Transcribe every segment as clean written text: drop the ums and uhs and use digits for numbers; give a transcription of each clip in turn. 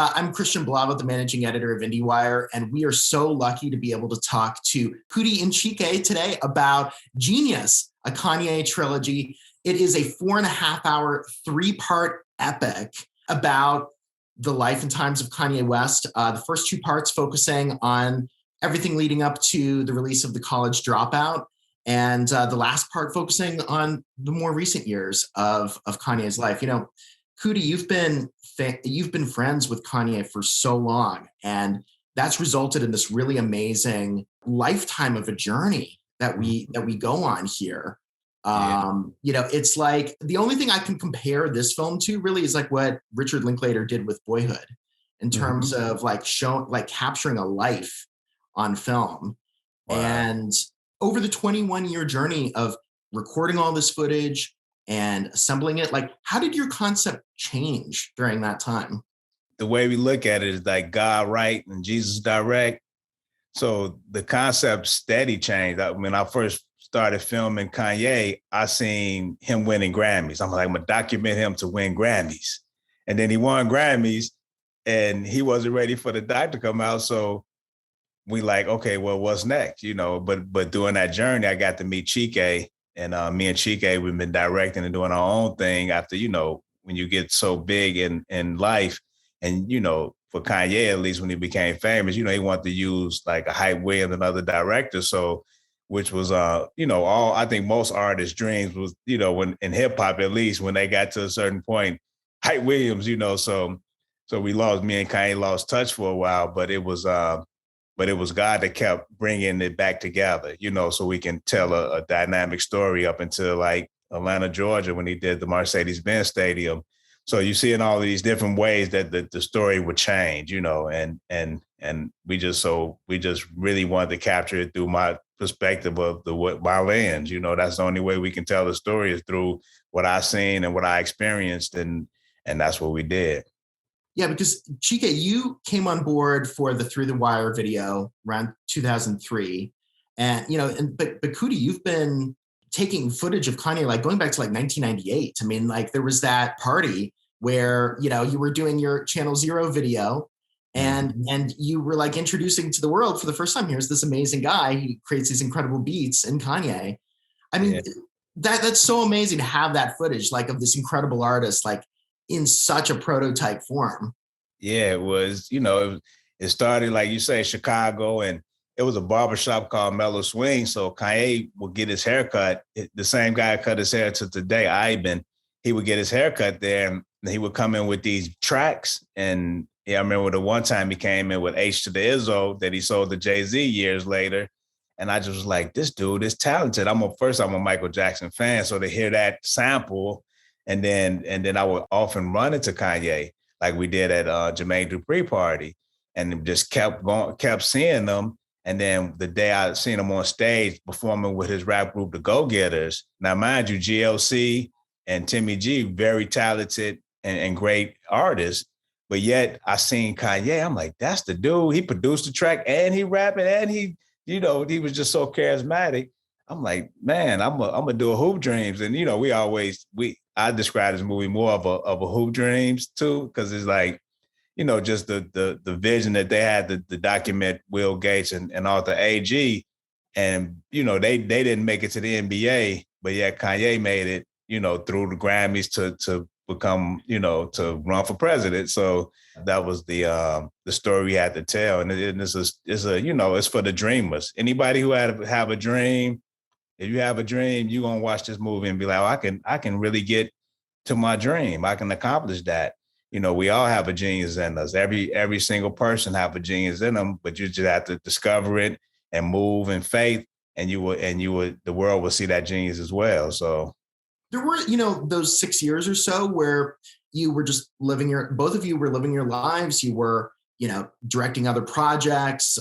I'm Christian Blava, the managing editor of IndieWire, and we are so lucky to be able to talk to Coodie and Chike today about JEEN-YUHS, a Kanye trilogy. It is a 4.5-hour, 3-part epic about the life and times of Kanye West. The first 2 parts focusing on everything leading up to the release of The College Dropout, and the last part focusing on the more recent years of Kanye's life. You know, Coodie, you've been friends with Kanye for so long, and that's resulted in this really amazing lifetime of a journey that we go on here. You know, it's like the only thing I can compare this film to really is like what Richard Linklater did with Boyhood in terms of like capturing a life on film. Wow. And over the 21-year journey of recording all this footage and assembling it, like, how did your concept change during that time? The way we look at it is like God write and Jesus direct. So the concept steady changed. When I first started filming Kanye, I seen him winning Grammys. I'm like, I'm gonna document him to win Grammys. And then he won Grammys and he wasn't ready for the doc to come out. So we like, okay, well, what's next? You know, but during that journey, I got to meet Chike. And me and Chike, we've been directing and doing our own thing after, you know, when you get so big in life. And, you know, for Kanye, at least when he became famous, you know, he wanted to use like a Hype Williams and other directors. So, which was, you know, I think most artists' dreams was, you know, when in hip hop, at least when they got to a certain point, Hype Williams, you know, so me and Kanye lost touch for a while, but it was God that kept bringing it back together, you know, so we can tell a dynamic story up until like Atlanta, Georgia, when he did the Mercedes-Benz Stadium. So you see in all these different ways that the story would change, you know, and we just really wanted to capture it through my perspective of my lens. You know, that's the only way we can tell the story is through what I seen and what I experienced, and that's what we did. Yeah, because Chike, you came on board for the Through the Wire video around 2003, and you know, but Coodie, you've been taking footage of Kanye like going back to like 1998. I mean, like there was that party where, you know, you were doing your Channel Zero video and you were like introducing to the world for the first time, here's this amazing guy, he creates these incredible beats in Kanye. I mean, that's so amazing to have that footage like of this incredible artist like in such a prototype form. Yeah, it was, you know, it started like you say, Chicago, and it was a barbershop called Mellow Swing. So Kanye would get his haircut. The same guy cut his hair to today, Ivan. He would get his haircut there, and he would come in with these tracks. And yeah, I remember the one time he came in with H to the Izzo that he sold to Jay-Z years later. And I just was like, this dude is talented. I'm a Michael Jackson fan. So to hear that sample, and then I would often run into Kanye, like we did at Jermaine Dupri party, and just kept seeing them. And then the day I seen him on stage performing with his rap group, the Go-Getters. Now, mind you, GLC and Timmy G, very talented and great artists. But yet I seen Kanye, I'm like, that's the dude. He produced the track and he rapping and he, you know, he was just so charismatic. I'm like, man, I'm gonna do a Hoop Dreams. And, you know, I describe this movie more of a Hoop Dreams too, because it's like, you know, just the vision that they had to document Will Gates and Arthur A.G. And, you know, they didn't make it to the NBA, but yet Kanye made it, you know, through the Grammys to become, you know, to run for president. So that was the story we had to tell. And it's you know, it's for the dreamers. Anybody who have a dream, if you have a dream, you're going to watch this movie and be like, oh, I can really get to my dream. I can accomplish that. You know, we all have a genius in us. Every single person have a genius in them, but you just have to discover it and move in faith, and the world will see that genius as well. So there were, you know, those 6 years or so where you were just both of you were living your lives. You were, you know, directing other projects.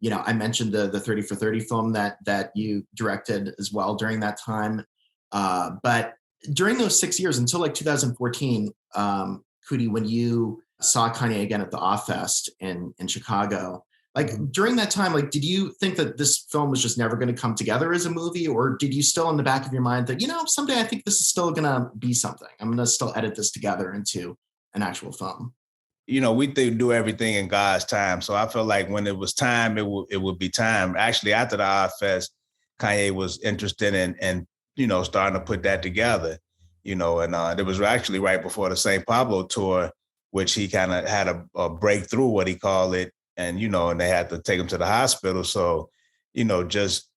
You know, I mentioned the 30 for 30 film that you directed as well during that time. But during those 6 years until like 2014, Coodie, when you saw Kanye again at the Off Fest in Chicago, like during that time, like, did you think that this film was just never going to come together as a movie? Or did you still in the back of your mind that, you know, someday I think this is still going to be something. I'm going to still edit this together into an actual film? we do everything in God's time. So I felt like when it was time, it would be time. Actually, after the Odd Fest, Kanye was interested in starting to put that together, and it was actually right before the St. Pablo tour, which he kind of had a breakthrough, what he called it. And, and they had to take him to the hospital. So, just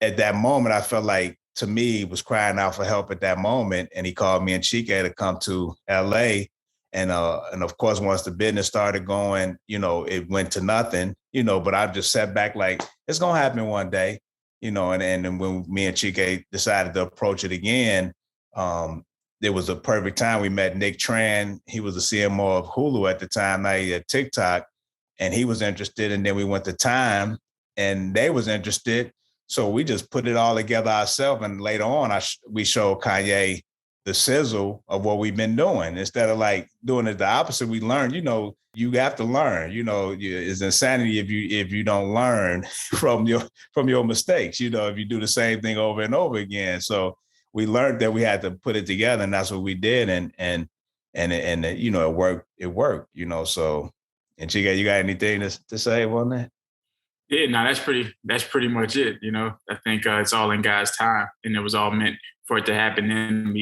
at that moment, I felt like, to me, he was crying out for help at that moment. And he called me and Chike to come to LA. And of course, once the business started going, it went to nothing, but I just sat back like, it's going to happen one day, and when me and Chike decided to approach it again, there was a perfect time. We met Nick Tran. He was the CMO of Hulu at the time, now he at TikTok, and he was interested. And then we went to Time and they was interested. So we just put it all together ourselves. And later on, we showed Kanye the sizzle of what we've been doing. Instead of like doing it the opposite, we learned, you have to learn, it's insanity if you don't learn from your mistakes, if you do the same thing over and over again. So we learned that we had to put it together, and that's what we did. And it worked, so. And Chike, you got anything to say on that? Yeah, no, that's pretty much it. I think it's all in God's time, and it was all meant for it to happen. And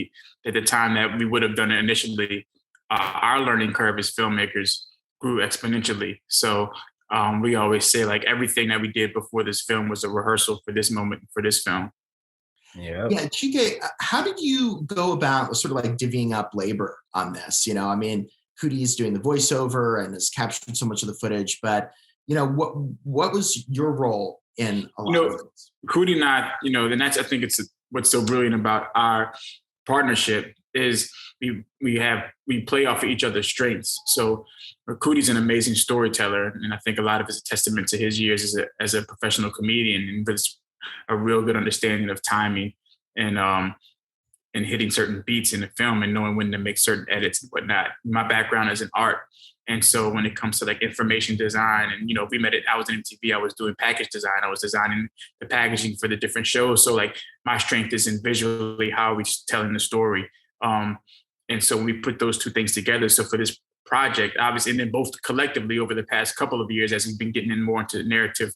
at the time that we would have done it initially, our learning curve as filmmakers grew exponentially. So we always say like everything that we did before this film was a rehearsal for this moment, for this film. Yeah, Chike, how did you go about sort of like divvying up labor on this? Coodie is doing the voiceover and has captured so much of the footage, but what was your role in a lot of this? Coodie and I, and that's, I think it's what's so brilliant about our partnership is we play off of each other's strengths. So Coodie's an amazing storyteller, and I think a lot of it's a testament to his years as a professional comedian, and with a real good understanding of timing and hitting certain beats in the film and knowing when to make certain edits and whatnot. My background is in art. And so when it comes to like information design and, we met I was in MTV, I was doing package design. I was designing the packaging for the different shows. So like my strength is in visually how we're telling the story. And so we put those two things together. So for this project, obviously, and then both collectively over the past couple of years, as we've been getting in more into narrative,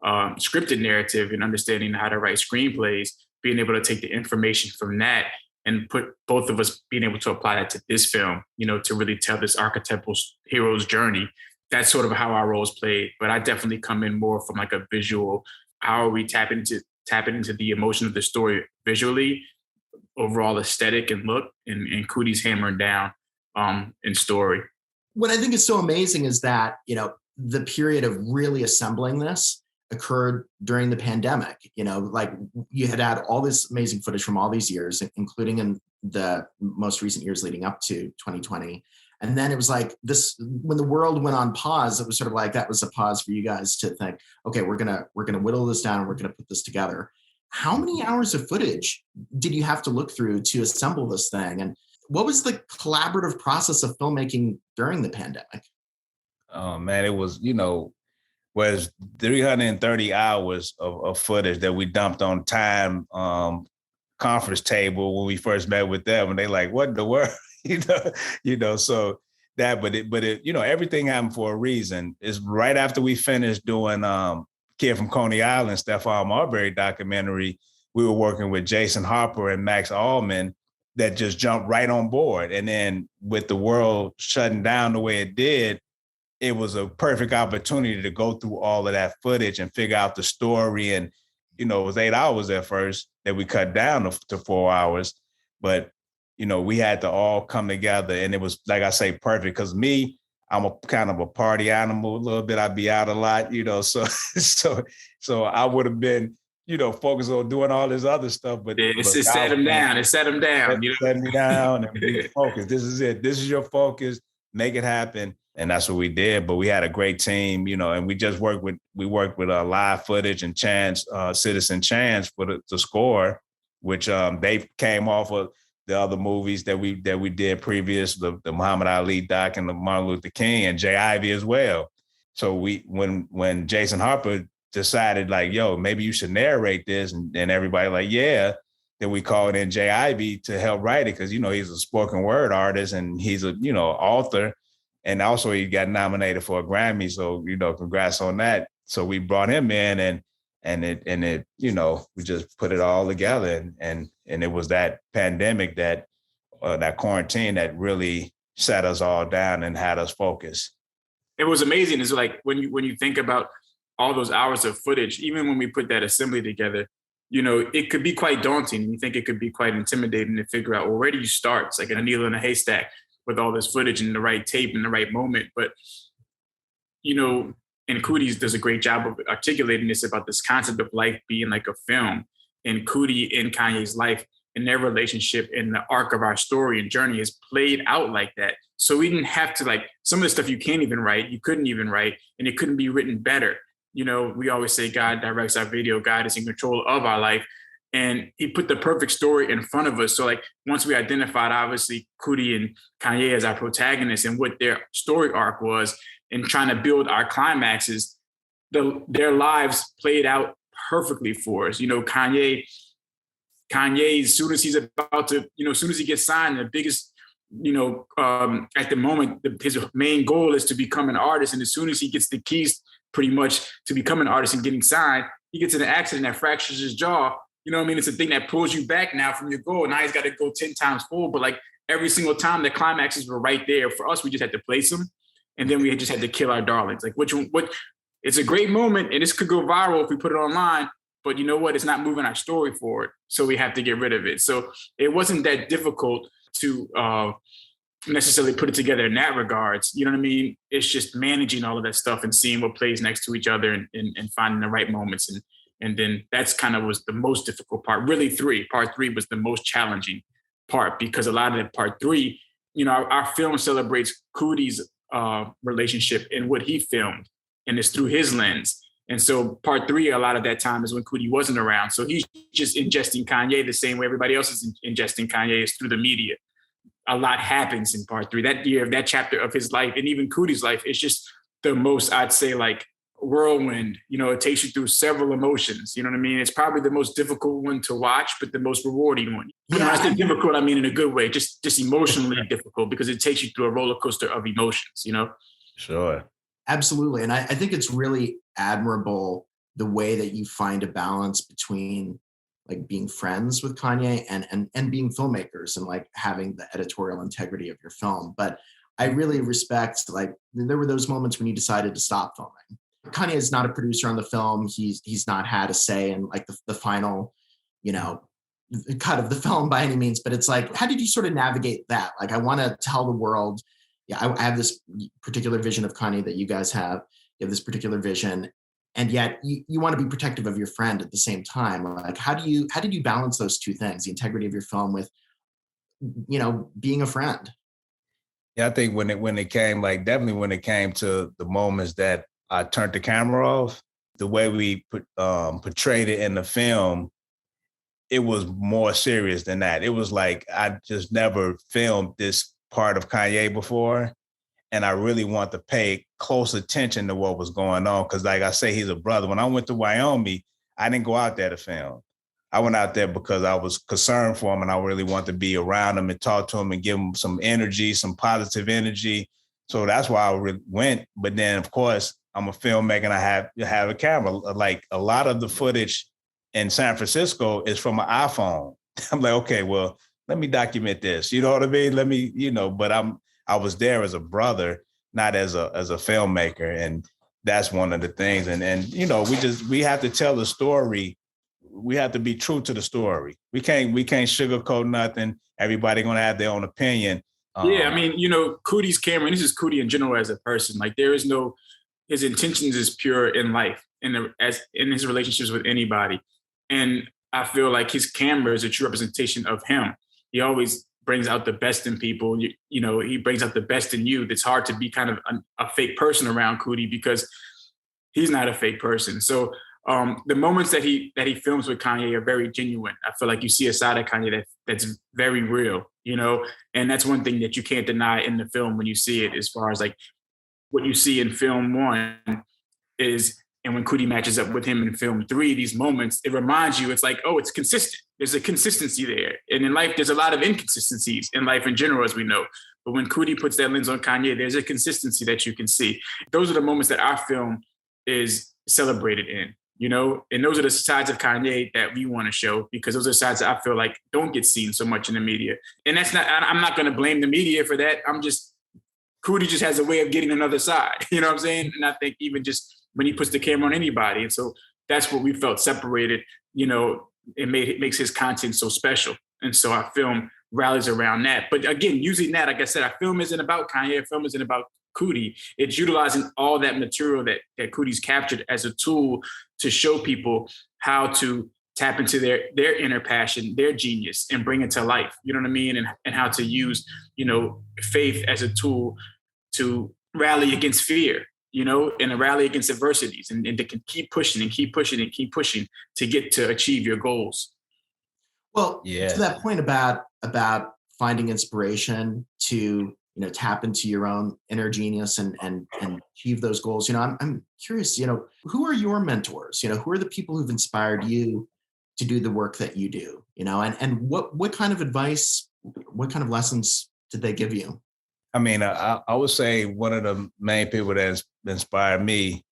scripted narrative and understanding how to write screenplays, being able to take the information from that and put both of us being able to apply that to this film, to really tell this archetypal hero's journey. That's sort of how our roles played. But I definitely come in more from like a visual, how are we tapping into the emotion of the story visually, overall aesthetic and look, and Coodie's hammering down in story. What I think is so amazing is that, the period of really assembling this occurred during the pandemic. Like you had all this amazing footage from all these years, including in the most recent years leading up to 2020. And then it was like this, when the world went on pause, it was sort of like, that was a pause for you guys to think, okay, we're going to whittle this down and we're going to put this together. How many hours of footage did you have to look through to assemble this thing? And what was the collaborative process of filmmaking during the pandemic? Oh man, it was, was 330 hours of footage that we dumped on Time conference table when we first met with them, and they like, what in the world? So that, but it, everything happened for a reason. It's right after we finished doing Kid from Coney Island, Stephon Marbury documentary, we were working with Jason Harper and Max Allman that just jumped right on board. And then with the world shutting down the way it did, it was a perfect opportunity to go through all of that footage and figure out the story. And, it was 8 hours at first that we cut down to 4 hours. But, we had to all come together. And it was, like I say, perfect. Because me, I'm a kind of a party animal a little bit. I'd be out a lot, so I would have been, focused on doing all this other stuff. But it set him down. It set him down. Set me down and be focused. This is it. This is your focus. Make it happen. And that's what we did. But we had a great team, and we just worked with live footage and Chance, Citizen Chance for the score, which they came off of the other movies that we did previous, the Muhammad Ali doc and the Martin Luther King, and Jay Ivey as well. So when Jason Harper decided like, yo, maybe you should narrate this, and everybody like, yeah, then we called in Jay Ivey to help write it because, he's a spoken word artist and he's a, author. And also he got nominated for a Grammy. So, congrats on that. So we brought him in and it, we just put it all together. And it was that pandemic that quarantine that really sat us all down and had us focus. It was amazing. It's like when you think about all those hours of footage, even when we put that assembly together, it could be quite daunting. You think it could be quite intimidating to figure out, well, where do you start? It's like a needle in a haystack with all this footage and the right tape in the right moment. But, and Coodie does a great job of articulating this about this concept of life being like a film. And Coodie and Kanye's life and their relationship and the arc of our story and journey is played out like that. So we didn't have to, some of the stuff you can't even write, you couldn't even write, and it couldn't be written better. We always say God directs our video, God is in control of our life. And he put the perfect story in front of us. So once we identified, obviously, Coodie and Kanye as our protagonists and what their story arc was and trying to build our climaxes, their lives played out perfectly for us. Kanye, as soon as he's about to, as soon as he gets signed, the biggest, at the moment, his main goal is to become an artist. And as soon as he gets the keys pretty much to become an artist and getting signed, he gets in an accident that fractures his jaw. It's a thing that pulls you back now from your goal. Now he's got to go 10 times forward. But every single time the climaxes were right there. For us, we just had to place them. And then we just had to kill our darlings. It's a great moment. And this could go viral if we put it online. But you know what? It's not moving our story forward. So we have to get rid of it. So it wasn't that difficult to necessarily put it together in that regards. You know what I mean? It's just managing all of that stuff and seeing what plays next to each other and finding the right moments. And then that's kind of was the most difficult part. Really part three was the most challenging part because a lot of that part three, our film celebrates Coodie's relationship and what he filmed, and it's through his lens. And so part three, a lot of that time is when Coodie wasn't around. So he's just ingesting Kanye the same way everybody else is ingesting Kanye is through the media. A lot happens in part three. That year, that chapter of his life, and even Coodie's life, is just the most, I'd say, whirlwind. It takes you through several emotions. You know what I mean? It's probably the most difficult one to watch, but the most rewarding one. When I say difficult, I mean in a good way, just emotionally difficult, because it takes you through a roller coaster of emotions, Sure. Absolutely. And I think it's really admirable the way that you find a balance between being friends with Kanye and being filmmakers and having the editorial integrity of your film. But I really respect, there were those moments when you decided to stop filming. Kanye is not a producer on the film. He's not had a say in the final, cut of the film by any means. But it's how did you sort of navigate that? I want to tell the world, I have this particular vision of Kanye that you guys have. You have this particular vision. And yet you want to be protective of your friend at the same time. How did you balance those two things, the integrity of your film with, being a friend? Yeah, I think when it came, definitely when it came to the moments that I turned the camera off, the way we portrayed it in the film, it was more serious than that. It was I just never filmed this part of Kanye before. And I really want to pay close attention to what was going on. Because I say, he's a brother. When I went to Wyoming, I didn't go out there to film. I went out there because I was concerned for him and I really wanted to be around him and talk to him and give him some energy, some positive energy. So that's why I went. But then, of course, I'm a filmmaker and I have a camera. A lot of the footage in San Francisco is from an iPhone. I'm okay, well, let me document this. You know what I mean? Let me, but I was there as a brother, not as a filmmaker. And that's one of the things. And we have to tell the story. We have to be true to the story. We can't sugarcoat nothing. Everybody going to have their own opinion. Coodie's camera, and this is Coodie in general as a person, there is no, his intentions is pure in life as in his relationships with anybody. And I feel like his camera is a true representation of him. He always brings out the best in people. He brings out the best in you. It's hard to be kind of a fake person around Coodie because he's not a fake person. So the moments that he films with Kanye are very genuine. I feel like you see a side of Kanye that's very real, and that's one thing that you can't deny in the film when you see it, as far as what you see in film one is, and when Coodie matches up with him in film three, these moments, it reminds you, it's it's consistent. There's a consistency there. And in life, there's a lot of inconsistencies in life in general, as we know. But when Coodie puts that lens on Kanye, there's a consistency that you can see. Those are the moments that our film is celebrated in, and those are the sides of Kanye that we want to show, because those are sides that I feel like don't get seen so much in the media. And I'm not going to blame the media for that. Coodie just has a way of getting another side, you know what I'm saying? And I think even just when he puts the camera on anybody. And so that's what we felt separated, it makes his content so special. And so our film rallies around that. But again, using that, like I said, our film isn't about Kanye, our film isn't about Coodie. It's utilizing all that material that Coodie's captured as a tool to show people how to tap into their inner passion, their genius, and bring it to life. You know what I mean? And how to use, faith as a tool to rally against fear, and to rally against adversities, and to keep pushing and keep pushing and keep pushing to get to achieve your goals. Well, to that point about finding inspiration to, tap into your own inner genius and achieve those goals. I'm curious, who are your mentors? Who are the people who've inspired you to do the work that you do? And what kind of advice, what kind of lessons did they give you? I mean, I would say one of the main people that inspired me,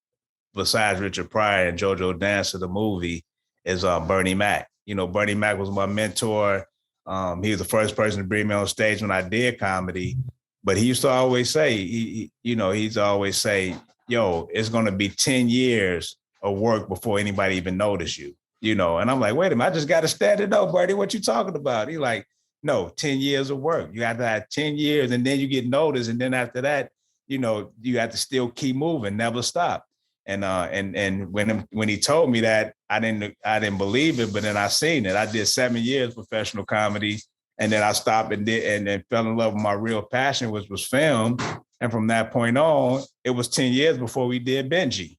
besides Richard Pryor and JoJo Dancer, the movie, is Bernie Mac. Bernie Mac was my mentor. He was the first person to bring me on stage when I did comedy. But he used to always say, he's always say, yo, it's going to be 10 years of work before anybody even notice you, And I'm like, wait a minute, I just got to stand it up, Bernie. What you talking about? He's like, no, 10 years of work. You have to have 10 years and then you get noticed. And then after that, you have to still keep moving, never stop. And when he told me that, I didn't believe it, but then I seen it. I did 7 years professional comedy, and then I stopped and then fell in love with my real passion, which was film. And from that point on, it was 10 years before we did Benji,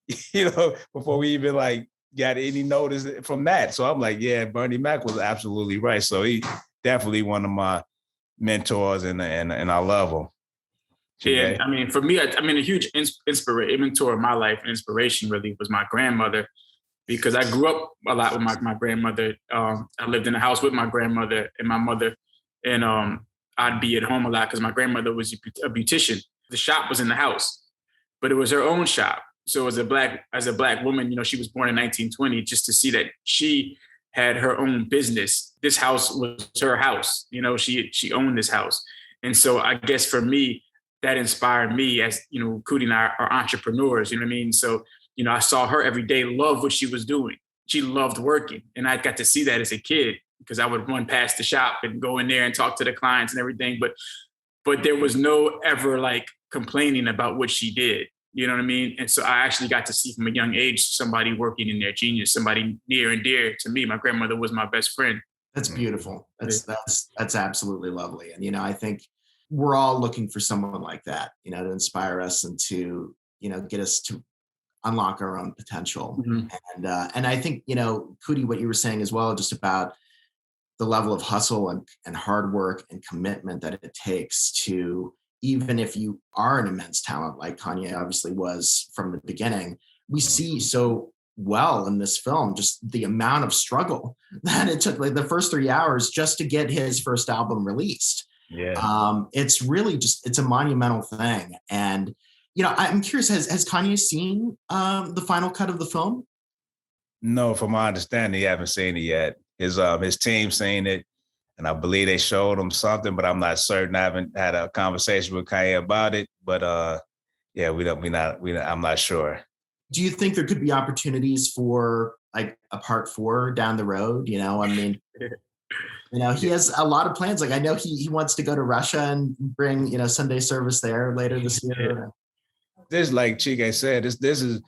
before we even got any notice from that. So I'm like, yeah, Bernie Mac was absolutely right. So he definitely one of my mentors, and I love him. Yeah, I mean, for me, a huge mentor in my life and inspiration really was my grandmother, because I grew up a lot with my grandmother. I lived in a house with my grandmother and my mother, and I'd be at home a lot because my grandmother was a beautician. The shop was in the house, but it was her own shop. So as a black woman, she was born in 1920, just to see that she had her own business. This house was her house. She owned this house. And so I guess for me, that inspired me, as, Coodie and I are entrepreneurs, you know what I mean? So, I saw her every day love what she was doing. She loved working. And I got to see that as a kid, because I would run past the shop and go in there and talk to the clients and everything. But there was no ever complaining about what she did. You know what I mean? And so I actually got to see from a young age somebody working in their genius, somebody near and dear to me. My grandmother was my best friend. That's beautiful. That's absolutely lovely. And, I think we're all looking for someone like that, to inspire us and to, get us to unlock our own potential. Mm-hmm. And I think, Coodie, what you were saying as well, just about the level of hustle and hard work and commitment that it takes to, even if you are an immense talent like Kanye obviously was from the beginning, we see so well in this film just the amount of struggle that it took, the first 3 hours just to get his first album released. Yeah. It's really it's a monumental thing. And, I'm curious, has Kanye seen the final cut of the film? No, from my understanding, he haven't seen it yet. His team seen it, and I believe they showed him something, but I'm not certain. I haven't had a conversation with Kanye about it, but I'm not sure. Do you think there could be opportunities for a part 4 down the road? He has a lot of plans. I know he wants to go to Russia and bring, Sunday service there later this year. This, like Chike said, this is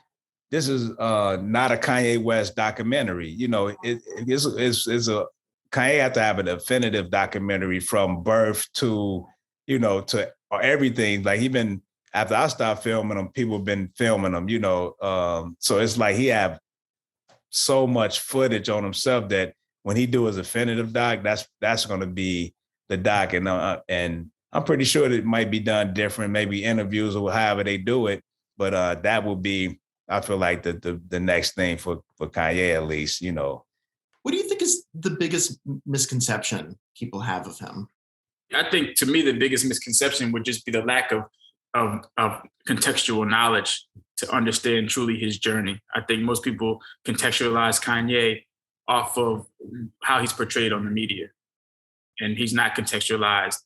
not a Kanye West documentary. It's a Kanye have to have a definitive documentary from birth to, to everything. After I stopped filming him, people have been filming him, so it's he have so much footage on himself that when he do his definitive doc, that's going to be the doc. And I'm pretty sure that it might be done different, maybe interviews or however they do it. But that will be, I feel like the next thing for Kanye, at least, What do you think is the biggest misconception people have of him? I think to me, the biggest misconception would just be the lack of contextual knowledge to understand truly his journey. I think most people contextualize Kanye off of how he's portrayed on the media, and he's not contextualized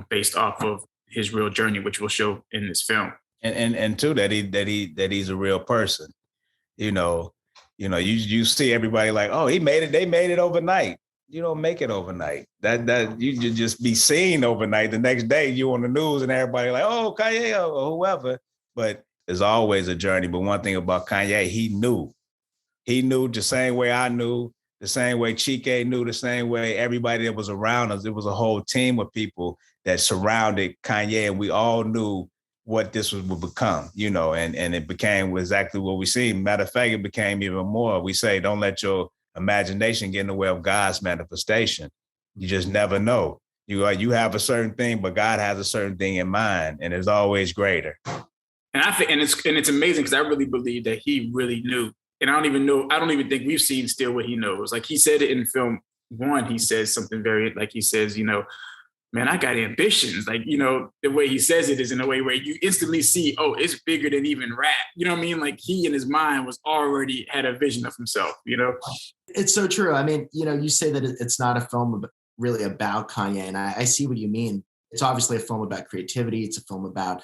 based off of his real journey, which we'll show in this film. And too, that he's a real person. You see everybody like, oh, he made it. They made it overnight. You don't make it overnight. That you just be seen overnight. The next day you on the news and everybody like, oh, Kanye or whoever. But there's always a journey. But one thing about Kanye, he knew the same way I knew, the same way Chike knew, the same way everybody that was around us. It was a whole team of people that surrounded Kanye, and we all knew what this would become, and it became exactly what we see. Matter of fact, it became even more. We say, don't let your imagination get in the way of God's manifestation. You just never know. You have a certain thing, but God has a certain thing in mind, and it's always greater. And I think, and it's amazing because I really believe that he really knew. And I don't even think we've seen still what he knows. Like he said it in film 1, he says something he says, man, I got ambitions. Like, the way he says it is in a way where you instantly see, oh, it's bigger than even rap. You know what I mean? Like he in his mind was already had a vision of himself, It's so true. I mean, you say that it's not a film really about Kanye, and I see what you mean. It's obviously a film about creativity. It's a film about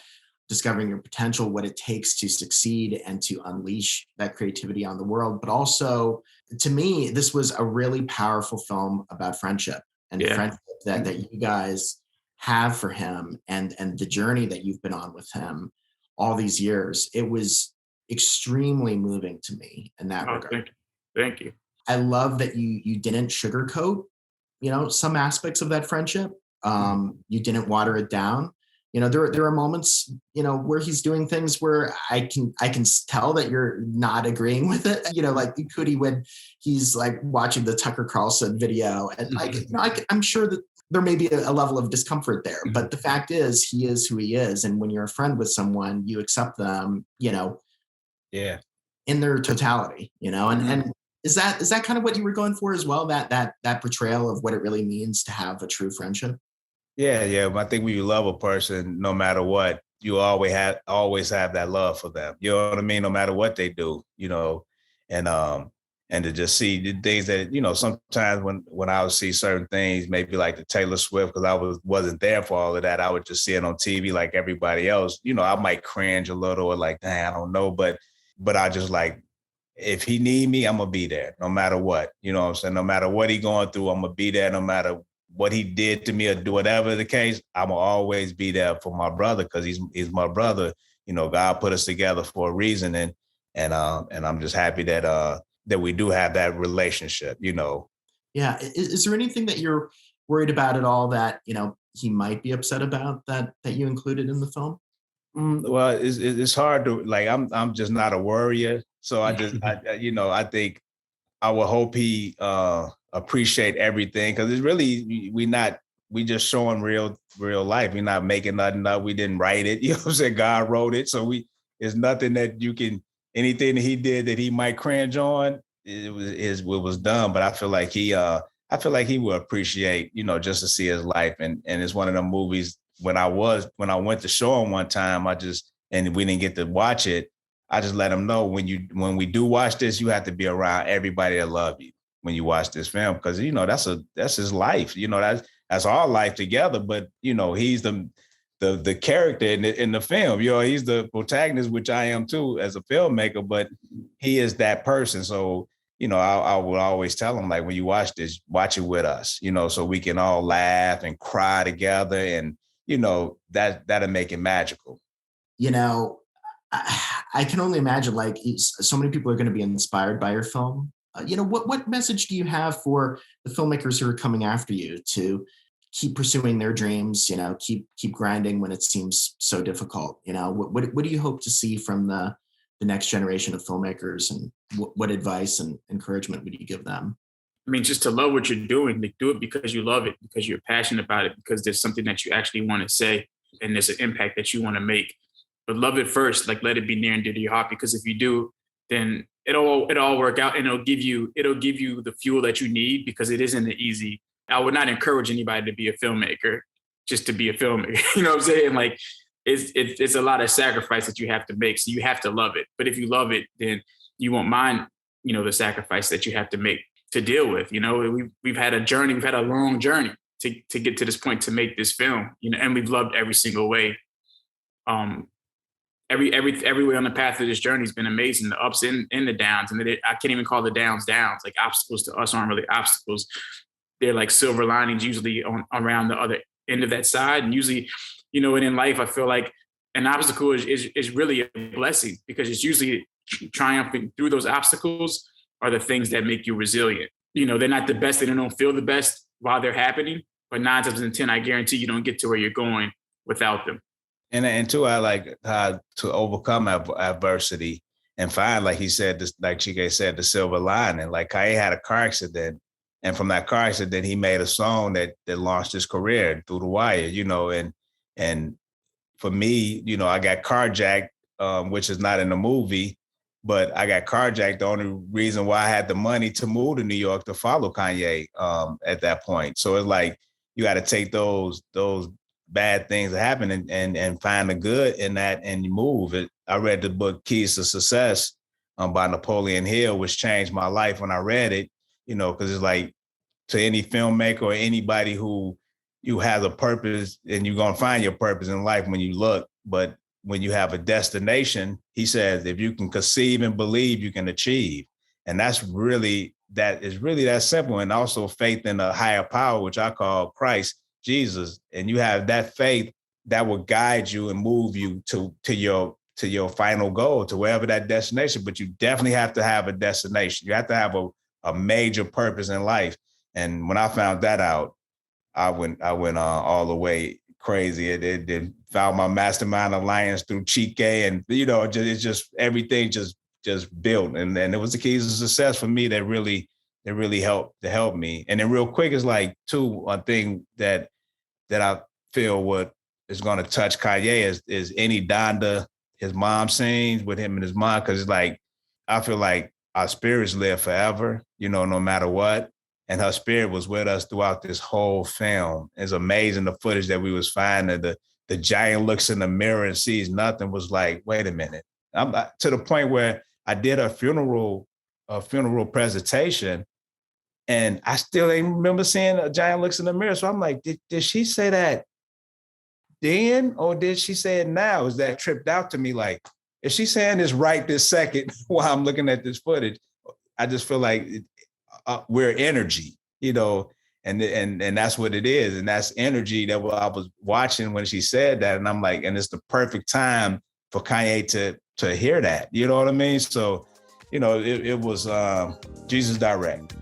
discovering your potential, what it takes to succeed and to unleash that creativity on the world. But also, to me, this was a really powerful film about friendship and the friendship that you guys have for him and the journey that you've been on with him all these years. It was extremely moving to me in that regard. Thank you. I love that you didn't sugarcoat, some aspects of that friendship. You didn't water it down. There are moments, where he's doing things where I can tell that you're not agreeing with it. Like Coodie when he's like watching the Tucker Carlson video, and I'm sure that there may be a level of discomfort there, but the fact is he is who he is, and when you're a friend with someone, you accept them, in their totality, and is that kind of what you were going for as well? That portrayal of what it really means to have a true friendship. Yeah. I think when you love a person, no matter what, you always have that love for them. You know what I mean? No matter what they do, and to just see the things that, sometimes when I would see certain things, maybe like the Taylor Swift, because I wasn't there for all of that. I would just see it on TV like everybody else. I might cringe a little or like, dang, I don't know. But I just like, if he need me, I'm going to be there no matter what. You know what I'm saying? No matter what he going through, I'm going to be there no matter what he did to me or do whatever the case. I'm going to always be there for my brother because he's my brother. God put us together for a reason. And I'm just happy that we do have that relationship, Yeah. Is there anything that you're worried about at all that, he might be upset about that you included in the film? Well, it's hard to like, I'm just not a worrier. So I think I would hope he appreciate everything. Cause it's really, we just showing real life. We're not making nothing up. We didn't write it. You know what I'm saying? God wrote it. So it's nothing that anything that he did that he might cringe on, it was done. But I feel like he will appreciate, just to see his life. And it's one of them movies when I went to show him one time, and we didn't get to watch it. I just let him know when we do watch this, you have to be around everybody that love you when you watch this film. Because, that's his life, that's our life together. But, he's the character in the film, he's the protagonist, which I am too as a filmmaker, but he is that person. So, I would always tell him, like, when you watch this, watch it with us, so we can all laugh and cry together. And, that'll make it magical. I can only imagine, like, so many people are going to be inspired by your film. What message do you have for the filmmakers who are coming after you to keep pursuing their dreams, keep grinding when it seems so difficult? What do you hope to see from the next generation of filmmakers, and what advice and encouragement would you give them? I mean, just to love what you're doing, like, do it because you love it, because you're passionate about it, because there's something that you actually want to say and there's an impact that you want to make. But love it first, like let it be near and dear to your heart, because if you do, then it'll all work out, and it'll give you the fuel that you need, because it isn't an easy I would not encourage anybody to be a filmmaker just to be a filmmaker. You know what I'm saying? Like, it's a lot of sacrifice that you have to make. So you have to love it. But if you love it, then you won't mind, the sacrifice that you have to make to deal with. We've had a journey, we've had a long journey to get to this point to make this film, and we've loved every single way. Every way on the path of this journey has been amazing. The ups and the downs, and I can't even call the downs downs. Like, obstacles to us aren't really obstacles. They're like silver linings, usually around the other end of that side. And usually, and in life, I feel like an obstacle is really a blessing, because it's usually triumphing through those obstacles are the things that make you resilient. They're not the best, they don't feel the best while they're happening, but 9 times in 10, I guarantee you don't get to where you're going without them. And too, I like how to overcome adversity and find, like he said, like Chike said, the silver lining. Like, Kanye had a car accident, and from that car accident, he made a song that launched his career, Through the Wire. And for me, I got carjacked, which is not in the movie, but I got carjacked. The only reason why I had the money to move to New York to follow Kanye at that point. So it's like, you got to take those bad things that happen and find the good in that, and you move it. I read the book Keys to Success by Napoleon Hill, which changed my life when I read it, because it's like, to any filmmaker or anybody who you have a purpose, and you're going to find your purpose in life when you look. But when you have a destination, he says, if you can conceive and believe, you can achieve. And that is really that simple. And also faith in a higher power, which I call Christ, Jesus. And you have that faith that will guide you and move you to your final goal, to wherever that destination. But you definitely have to have a destination. You have to have a major purpose in life. And when I found that out, I went all the way crazy. It found my mastermind alliance through Chike, and it's just everything just built. And it was the keys to success for me that really helped me. And then real quick is like, too, one thing that I feel what is going to touch Kanye is any Donda, his mom scenes with him and his mom, because it's like, I feel like our spirits live forever, no matter what. And her spirit was with us throughout this whole film. It's amazing, the footage that we was finding. The giant looks in the mirror and sees nothing, was like, wait a minute. I'm to the point where I did a funeral presentation, and I still ain't remember seeing a giant looks in the mirror. So I'm like, did she say that then, or did she say it now? Is that tripped out to me? Like, if she's saying this right this second while I'm looking at this footage, I just feel like we're energy, and that's what it is. And that's energy that I was watching when she said that. And I'm like, and it's the perfect time for Kanye to hear that. You know what I mean? So, it was Jesus direct.